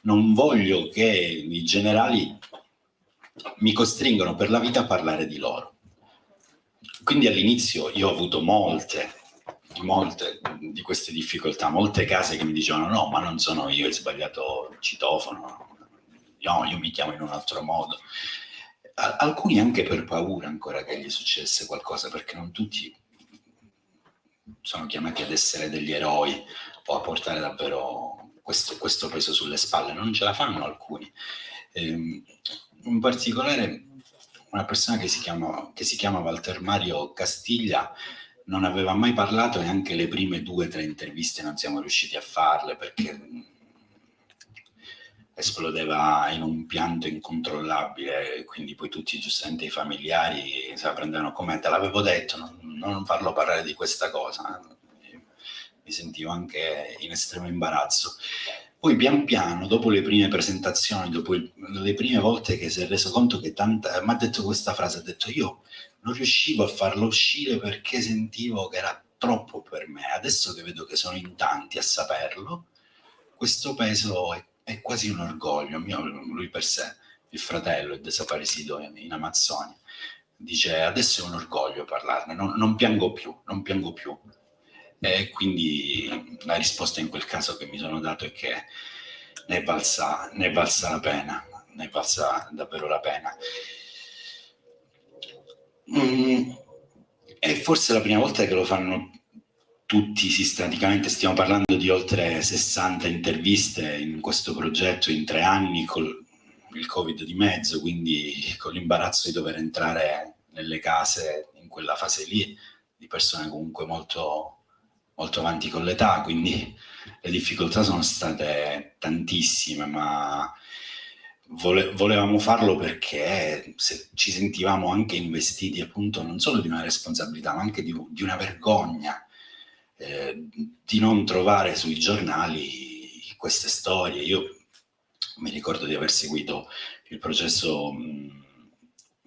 Non voglio che i generali mi costringono per la vita a parlare di loro. Quindi all'inizio io ho avuto molte di queste difficoltà, molte case che mi dicevano no, ma non sono io, hai sbagliato il citofono, no, io mi chiamo in un altro modo. Alcuni anche per paura ancora che gli successe qualcosa, perché non tutti sono chiamati ad essere degli eroi o a portare davvero questo peso sulle spalle, non ce la fanno alcuni. In particolare una persona che si chiama Walter Mario Castiglia non aveva mai parlato e anche le prime 2 o 3 interviste non siamo riusciti a farle perché esplodeva in un pianto incontrollabile, quindi poi tutti giustamente i familiari se la prendevano come te l'avevo detto, non farlo parlare di questa cosa. Mi sentivo anche in estremo imbarazzo. Poi pian piano, dopo le prime presentazioni, dopo le prime volte che si è reso conto che mi ha detto questa frase, ha detto io non riuscivo a farlo uscire perché sentivo che era troppo per me. Adesso che vedo che sono in tanti a saperlo, questo peso è quasi un orgoglio mio. Lui per sé, il fratello è desaparecido in Amazzonia, dice adesso è un orgoglio parlarne, non piango più. E quindi la risposta in quel caso che mi sono dato è che ne è valsa la pena, ne è valsa davvero la pena. È forse la prima volta che lo fanno tutti sistematicamente. Stiamo parlando di oltre 60 interviste in questo progetto in 3 anni, con il Covid di mezzo, quindi con l'imbarazzo di dover entrare nelle case in quella fase lì di persone comunque molto molto avanti con l'età, quindi le difficoltà sono state tantissime, ma volevamo farlo perché ci sentivamo anche investiti appunto non solo di una responsabilità, ma anche di una vergogna di non trovare sui giornali queste storie. Io mi ricordo di aver seguito il processo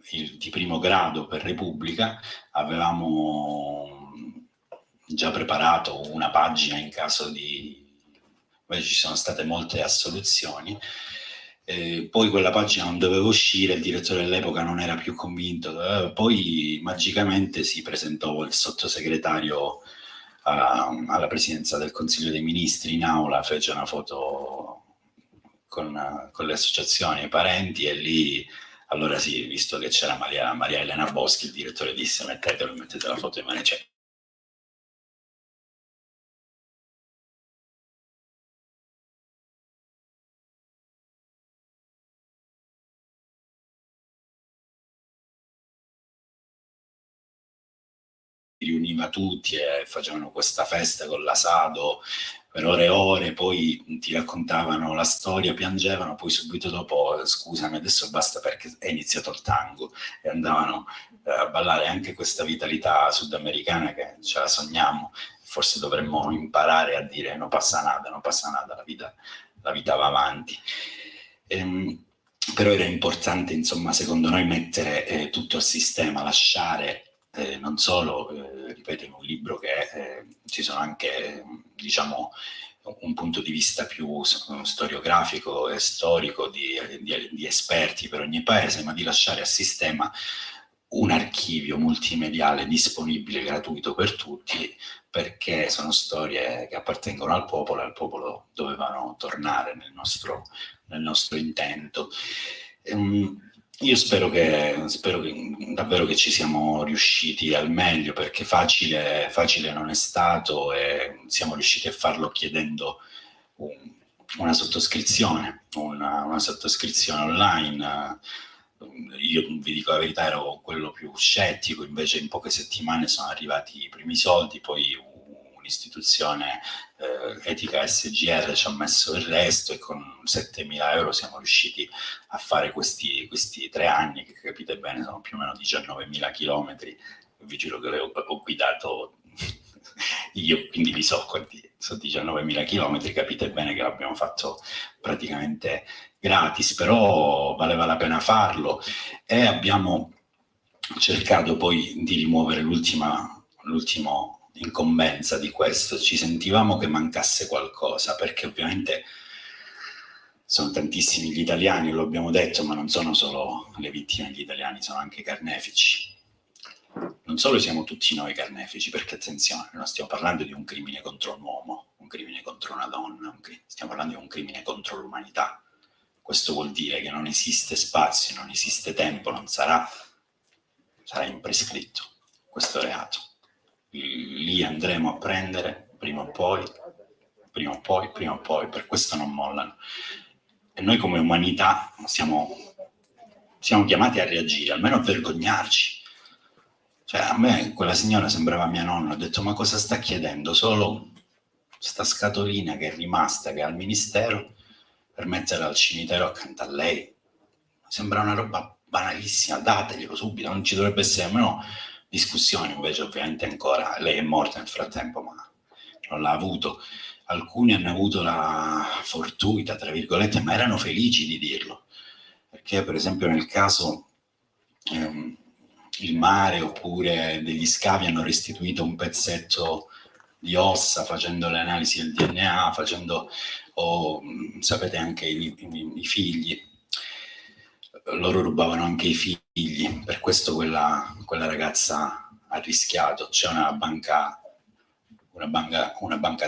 di primo grado per Repubblica, avevamo già preparato una pagina in caso poi ci sono state molte assoluzioni, poi quella pagina non doveva uscire, il direttore dell'epoca non era più convinto, poi magicamente si presentò il sottosegretario alla presidenza del Consiglio dei Ministri in aula, fece una foto con le associazioni e i parenti e lì allora sì, visto che c'era Maria Elena Boschi, il direttore disse mettete la foto in mano, cioè, riuniva tutti e facevano questa festa con l'asado per ore e ore, poi ti raccontavano la storia, piangevano, poi subito dopo scusami adesso basta perché è iniziato il tango e andavano a ballare. Anche questa vitalità sudamericana che ce la sogniamo, forse dovremmo imparare a dire non passa nada, la vita va avanti. Però era importante, insomma, secondo noi mettere tutto a sistema, lasciare non solo, ripeto, ripeto, in un libro che ci sono anche, diciamo, un punto di vista più storiografico e storico di esperti per ogni paese, ma di lasciare a sistema un archivio multimediale disponibile, gratuito per tutti, perché sono storie che appartengono al popolo e al popolo dovevano tornare nel nostro intento. Io spero che davvero che ci siamo riusciti al meglio, perché facile non è stato, e siamo riusciti a farlo chiedendo una sottoscrizione online. Io vi dico la verità, ero quello più scettico, invece in poche settimane sono arrivati i primi soldi, poi un'istituzione etica SGR ci ha messo il resto, e con 7.000 euro siamo riusciti a fare questi 3 anni, che capite bene sono più o meno 19.000 chilometri. Vi giuro che ho guidato io, quindi li so quanti sono 19.000 chilometri, capite bene che l'abbiamo fatto praticamente gratis, però valeva la pena farlo, e abbiamo cercato poi di rimuovere l'ultima incombenza di questo. Ci sentivamo che mancasse qualcosa, perché ovviamente sono tantissimi gli italiani, lo abbiamo detto, ma non sono solo le vittime gli italiani, sono anche i carnefici. Non solo siamo tutti noi carnefici, perché attenzione, non stiamo parlando di un crimine contro un uomo, un crimine contro una donna, stiamo parlando di un crimine contro l'umanità. Questo vuol dire che non esiste spazio, non esiste tempo, sarà imprescritto questo reato. Li andremo a prendere prima o poi, per questo non mollano. E noi come umanità siamo chiamati a reagire, almeno a vergognarci. Cioè, a me quella signora sembrava mia nonna, ho detto: ma cosa sta chiedendo? Solo sta scatolina che è rimasta, che è al ministero, per metterla al cimitero accanto a lei. Sembra una roba banalissima, dateglielo subito, non ci dovrebbe essere nemmeno discussione. Invece ovviamente ancora lei è morta nel frattempo, ma non l'ha avuto. Alcuni hanno avuto la fortuita, tra virgolette, ma erano felici di dirlo, perché per esempio nel caso il mare oppure degli scavi hanno restituito un pezzetto di ossa facendo le analisi del DNA, sapete, anche i figli, loro rubavano anche i figli, per questo quella ragazza ha rischiato. C'è una banca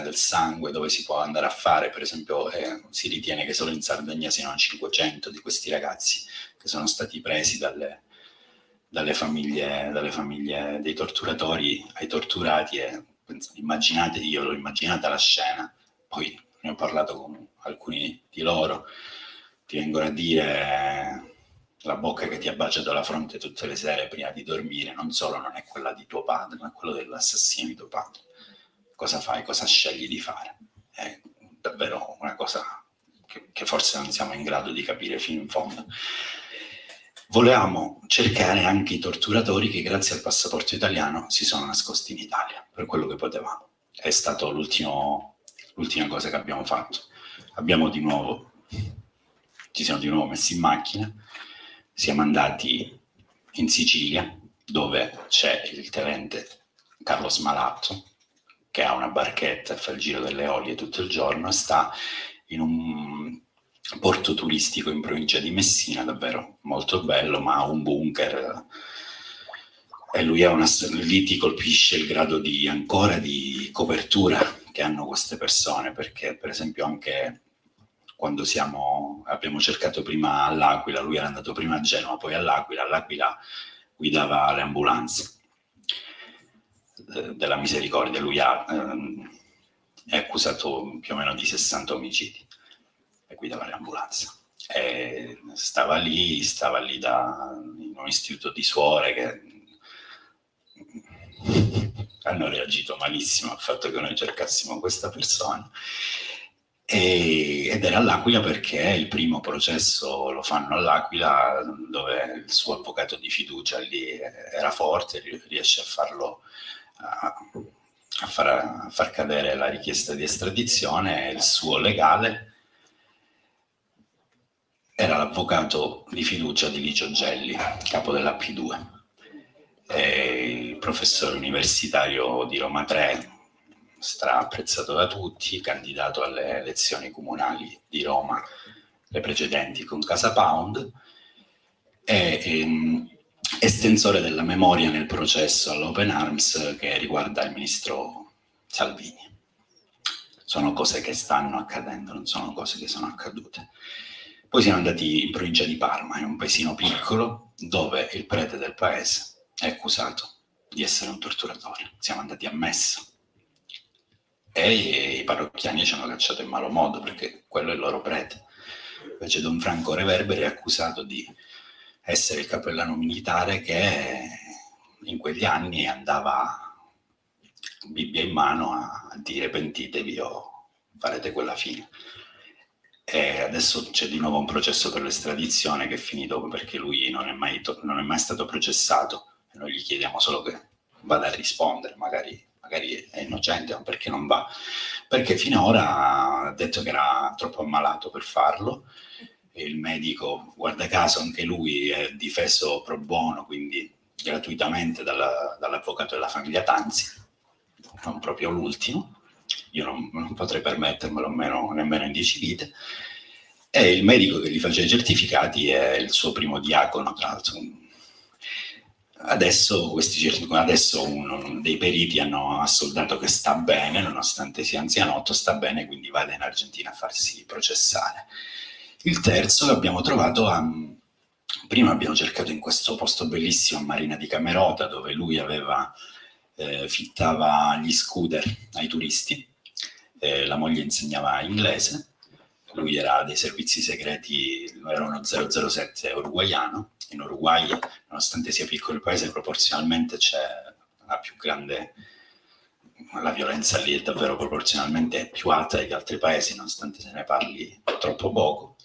del sangue dove si può andare a fare, per esempio, si ritiene che solo in Sardegna siano 500 di questi ragazzi che sono stati presi dalle famiglie dei torturatori ai torturati, e immaginate, io l'ho immaginata la scena, poi ne ho parlato con alcuni di loro, ti vengono a dire: la bocca che ti ha baciato la fronte tutte le sere prima di dormire non solo non è quella di tuo padre, ma è quello dell'assassino di tuo padre. Cosa fai? Cosa scegli di fare? È davvero una cosa che forse non siamo in grado di capire fino in fondo. Volevamo cercare anche i torturatori che grazie al passaporto italiano si sono nascosti in Italia, per quello che potevamo. È stata l'ultima cosa che abbiamo fatto. Ci siamo di nuovo messi in macchina, siamo andati in Sicilia, dove c'è il tenente Carlos Malatto, che ha una barchetta e fa il giro delle olie tutto il giorno, e sta in un porto turistico in provincia di Messina, davvero molto bello, ma ha un bunker, e lì ti colpisce il grado di copertura che hanno queste persone, perché per esempio anche quando abbiamo cercato prima all'Aquila, lui era andato prima a Genova, poi all'Aquila guidava le ambulanze della Misericordia, lui è accusato più o meno di 60 omicidi e guidava le ambulanze, e stava lì in un istituto di suore che hanno reagito malissimo al fatto che noi cercassimo questa persona, ed era all'Aquila perché il primo processo lo fanno all'Aquila, dove il suo avvocato di fiducia lì era forte, riesce a farlo a far cadere la richiesta di estradizione, e il suo legale era l'avvocato di fiducia di Licio Gelli, capo della P2. il professore universitario di Roma 3, stra apprezzato da tutti, candidato alle elezioni comunali di Roma, le precedenti con Casa Pound, è estensore della memoria nel processo all'Open Arms che riguarda il ministro Salvini. Sono cose che stanno accadendo, non sono cose che sono accadute. Poi siamo andati in provincia di Parma, in un paesino piccolo, dove il prete del paese è accusato di essere un torturatore. Siamo andati a messa e i parrocchiani ci hanno cacciato in malo modo, perché quello è il loro prete. Invece Don Franco Reverberi è accusato di essere il cappellano militare che in quegli anni andava Bibbia in mano a dire pentitevi o farete quella fine. E adesso c'è di nuovo un processo per l'estradizione che è finito perché lui non è mai stato processato, e noi gli chiediamo solo che vada a rispondere, magari è innocente, ma perché non va? Perché finora ha detto che era troppo ammalato per farlo, e il medico, guarda caso anche lui è difeso pro bono, quindi gratuitamente dall'avvocato della famiglia Tanzi, non proprio l'ultimo, io non potrei permettermelo nemmeno in 10 vite, e il medico che gli faceva i certificati è il suo primo diacono, tra l'altro. Adesso uno dei periti hanno assoldato che sta bene, nonostante sia anzianotto, sta bene, quindi vada in Argentina a farsi processare. Il terzo che abbiamo trovato prima abbiamo cercato in questo posto bellissimo a Marina di Camerota, dove lui fittava gli scooter ai turisti, la moglie insegnava inglese, lui era dei servizi segreti, era uno 007 uruguaiano. In Uruguay, nonostante sia piccolo il paese, proporzionalmente c'è la violenza lì è davvero proporzionalmente più alta degli altri paesi, nonostante se ne parli troppo poco.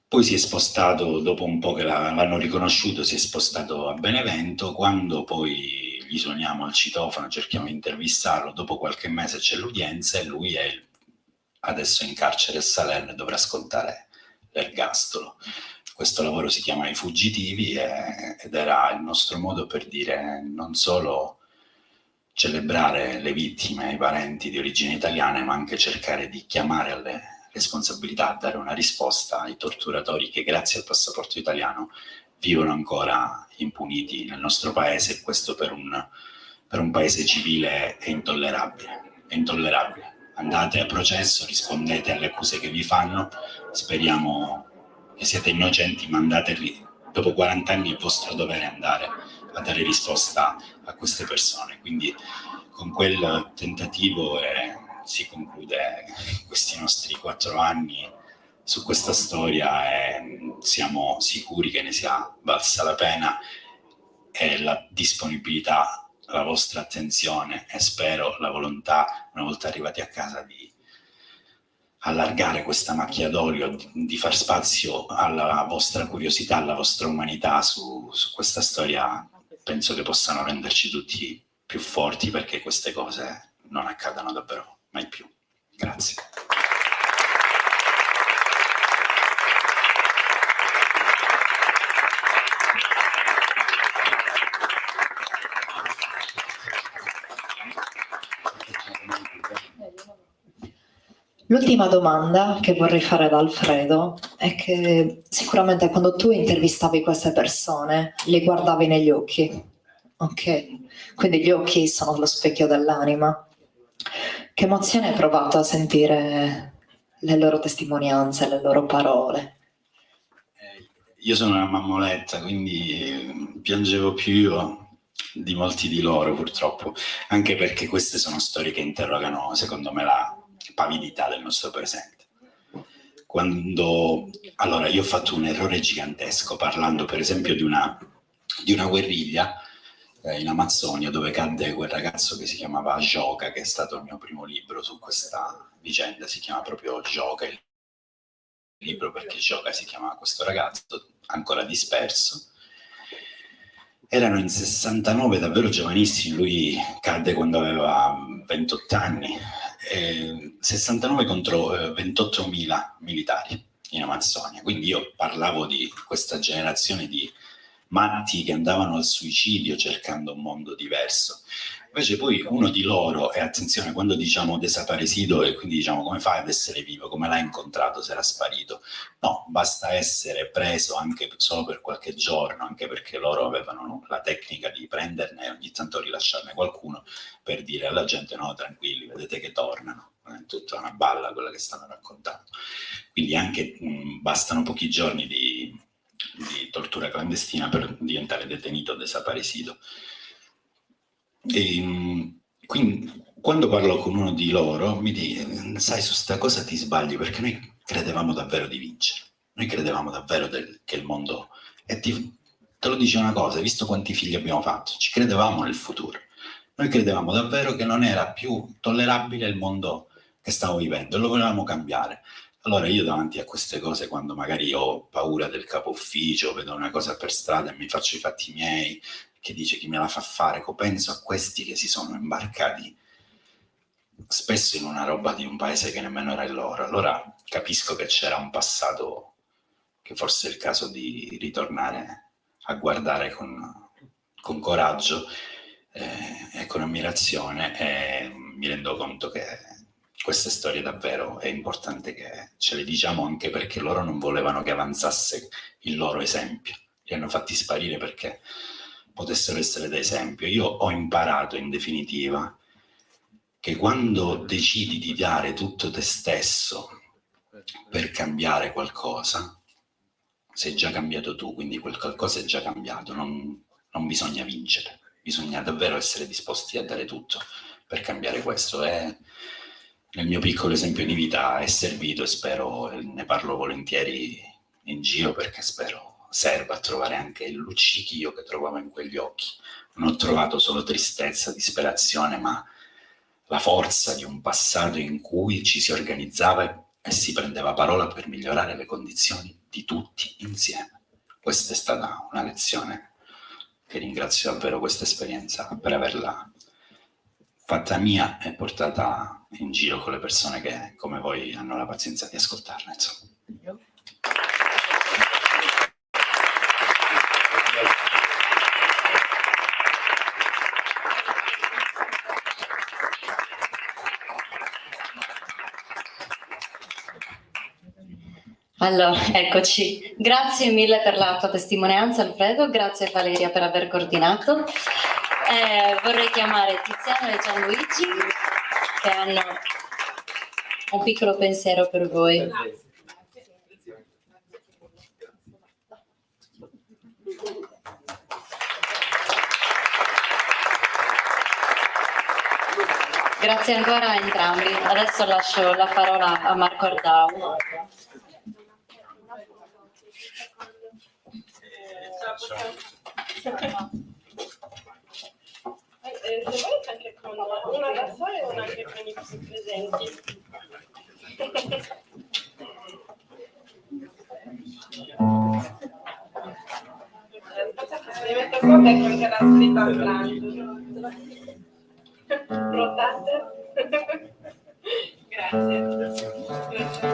Poi si è spostato, dopo un po' che l'hanno riconosciuto, si è spostato a Benevento. Quando poi gli suoniamo al citofono, cerchiamo di intervistarlo, dopo qualche mese c'è l'udienza e lui è adesso in carcere a Salerno e dovrà scontare l'ergastolo. Questo lavoro si chiama I Fuggitivi ed era il nostro modo per dire non solo celebrare le vittime e i parenti di origine italiana, ma anche cercare di chiamare alle responsabilità, dare una risposta ai torturatori che grazie al passaporto italiano vivono ancora impuniti nel nostro paese, e questo per un paese civile è intollerabile. È intollerabile. Andate a processo, rispondete alle accuse che vi fanno, speriamo che siete innocenti, ma andate lì. Dopo 40 anni è vostro dovere andare a dare risposta a queste persone. Quindi con quel tentativo si conclude questi nostri 4 anni su questa storia, e siamo sicuri che ne sia valsa la pena, e la disponibilità, la vostra attenzione e spero la volontà, una volta arrivati a casa, di allargare questa macchia d'olio, di far spazio alla vostra curiosità, alla vostra umanità su questa storia, penso che possano renderci tutti più forti, perché queste cose non accadano davvero mai più. Grazie. L'ultima domanda che vorrei fare ad Alfredo è che sicuramente quando tu intervistavi queste persone le guardavi negli occhi, ok? Quindi gli occhi sono lo specchio dell'anima. Che emozione hai provato a sentire le loro testimonianze, le loro parole? Io sono una mammoletta, quindi piangevo più io di molti di loro, purtroppo, anche perché queste sono storie che interrogano, secondo me, la pavidità del nostro presente. Allora, io ho fatto un errore gigantesco parlando, per esempio, di una guerriglia in Amazzonia, dove cadde quel ragazzo che si chiamava Joca, che è stato il mio primo libro su questa vicenda. Si chiama proprio Joca il libro, perché Joca si chiama questo ragazzo ancora disperso. Erano in 69, davvero giovanissimi, lui cadde quando aveva 28 anni, 69 contro 28.000 militari in Amazzonia. Quindi io parlavo di questa generazione di matti che andavano al suicidio cercando un mondo diverso. Invece poi uno di loro, e attenzione, quando diciamo desaparecido e quindi diciamo come fai ad essere vivo, come l'hai incontrato se era sparito? No, basta essere preso anche solo per qualche giorno, anche perché loro avevano la tecnica di prenderne e ogni tanto rilasciarne qualcuno per dire alla gente no, tranquilli, vedete che tornano. È tutta una balla quella che stanno raccontando. Quindi anche bastano pochi giorni di tortura clandestina per diventare detenuto o desaparecido. E quindi quando parlo con uno di loro mi dice, sai, su sta cosa ti sbagli, perché noi credevamo davvero di vincere, noi credevamo davvero che il mondo, e te lo dice una cosa, visto quanti figli abbiamo fatto, ci credevamo nel futuro, noi credevamo davvero che non era più tollerabile il mondo che stavo vivendo e lo volevamo cambiare. Allora io davanti a queste cose, quando magari ho paura del capo ufficio, vedo una cosa per strada e mi faccio i fatti miei, che dice chi me la fa fare, penso a questi che si sono imbarcati spesso in una roba di un paese che nemmeno era il loro. Allora capisco che c'era un passato che forse è il caso di ritornare a guardare con coraggio e con ammirazione, e mi rendo conto che queste storie davvero è importante che ce le diciamo, anche perché loro non volevano che avanzasse il loro esempio, li hanno fatti sparire perché potessero essere d'esempio. Io ho imparato in definitiva che quando decidi di dare tutto te stesso per cambiare qualcosa, sei già cambiato tu, quindi quel qualcosa è già cambiato, non bisogna vincere, bisogna davvero essere disposti a dare tutto per cambiare questo. E nel mio piccolo esempio di vita è servito, e spero, ne parlo volentieri in giro perché spero serva a trovare anche il luccichio che trovavo in quegli occhi. Non ho trovato solo tristezza, disperazione, ma la forza di un passato in cui ci si organizzava e si prendeva parola per migliorare le condizioni di tutti insieme. Questa è stata una lezione che ringrazio davvero questa esperienza per averla fatta mia e portata in giro con le persone che come voi hanno la pazienza di ascoltarla, insomma. Allora, eccoci. Grazie mille per la tua testimonianza, Alfredo, grazie a Valeria per aver coordinato. Vorrei chiamare Tiziano e Gianluigi che hanno un piccolo pensiero per voi. Grazie ancora a entrambi. Adesso lascio la parola a Marco Ardau. Se volete anche con una da sola e una anche con i presenti. Aspetta che mi metto qua perché anche la scritta al brand. Rotate. Grazie.